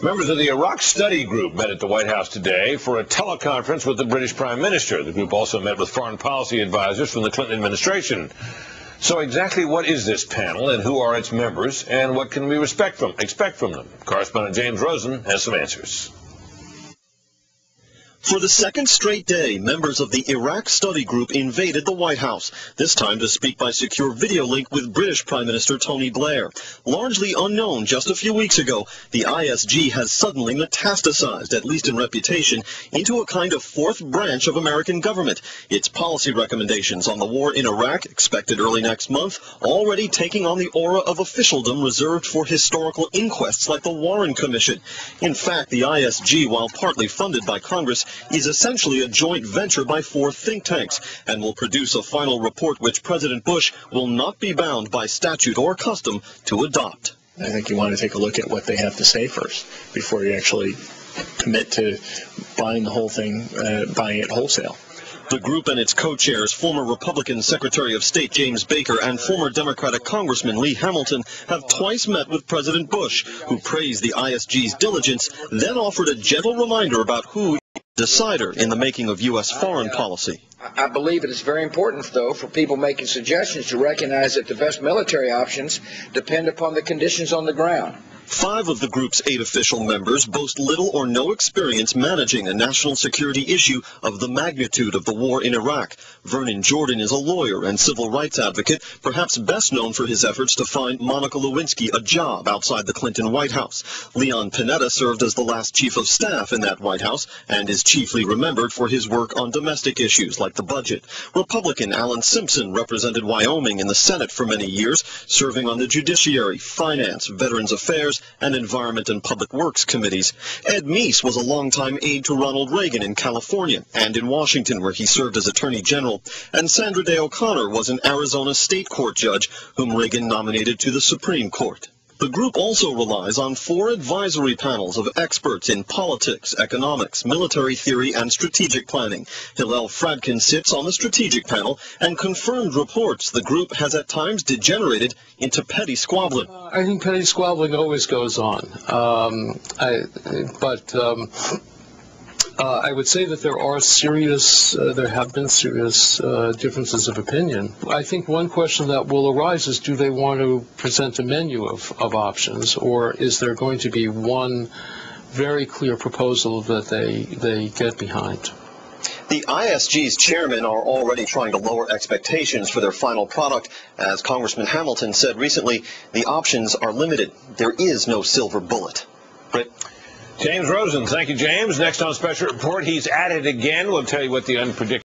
Members of the Iraq Study Group met at the White House today for a teleconference with the British Prime Minister. The group also met with foreign policy advisors from the Clinton administration. So exactly what is this panel and who are its members and what can we expect from them? Correspondent James Rosen has some answers. For the second straight day, members of the Iraq Study Group invaded the White House, this time to speak by secure video link with British Prime Minister Tony Blair. Largely unknown just a few weeks ago, the ISG has suddenly metastasized, at least in reputation, into a kind of fourth branch of American government. Its policy recommendations on the war in Iraq, expected early next month, already taking on the aura of officialdom reserved for historical inquests like the Warren Commission. In fact, the ISG, while partly funded by Congress, is essentially a joint venture by four think tanks and will produce a final report which President Bush will not be bound by statute or custom to adopt. I think you want to take a look at what they have to say first before you actually commit to buying the whole thing, buying it wholesale. The group and its co-chairs, former Republican Secretary of State James Baker and former Democratic Congressman Lee Hamilton, have twice met with President Bush, who praised the ISG's diligence, then offered a gentle reminder about who is the decider in the making of U.S. foreign policy. I believe it is very important, though, for people making suggestions to recognize that the best military options depend upon the conditions on the ground. 5 of the group's 8 official members boast little or no experience managing a national security issue of the magnitude of the war in Iraq. Vernon Jordan is a lawyer and civil rights advocate, perhaps best known for his efforts to find Monica Lewinsky a job outside the Clinton White House. Leon Panetta served as the last chief of staff in that White House and is chiefly remembered for his work on domestic issues like the budget. Republican Alan Simpson represented Wyoming in the Senate for many years, serving on the Judiciary, Finance, Veterans Affairs, and Environment and Public Works committees. Ed Meese was a longtime aide to Ronald Reagan in California and in Washington, where he served as Attorney General. And Sandra Day O'Connor was an Arizona state court judge whom Reagan nominated to the Supreme Court. The group also relies on 4 advisory panels of experts in politics, economics, military theory, and strategic planning. Hillel Fradkin sits on the strategic panel and confirmed reports the group has at times degenerated into petty squabbling. I think petty squabbling always goes on, I would say that there have been serious differences of opinion. I think one question that will arise is, do they want to present a menu of options, or is there going to be one very clear proposal that they get behind? The ISG's chairmen are already trying to lower expectations for their final product. As Congressman Hamilton said recently, the options are limited. There is no silver bullet. Britt? James Rosen, thank you, James. Next on Special Report, he's at it again. We'll tell you what the unpredictable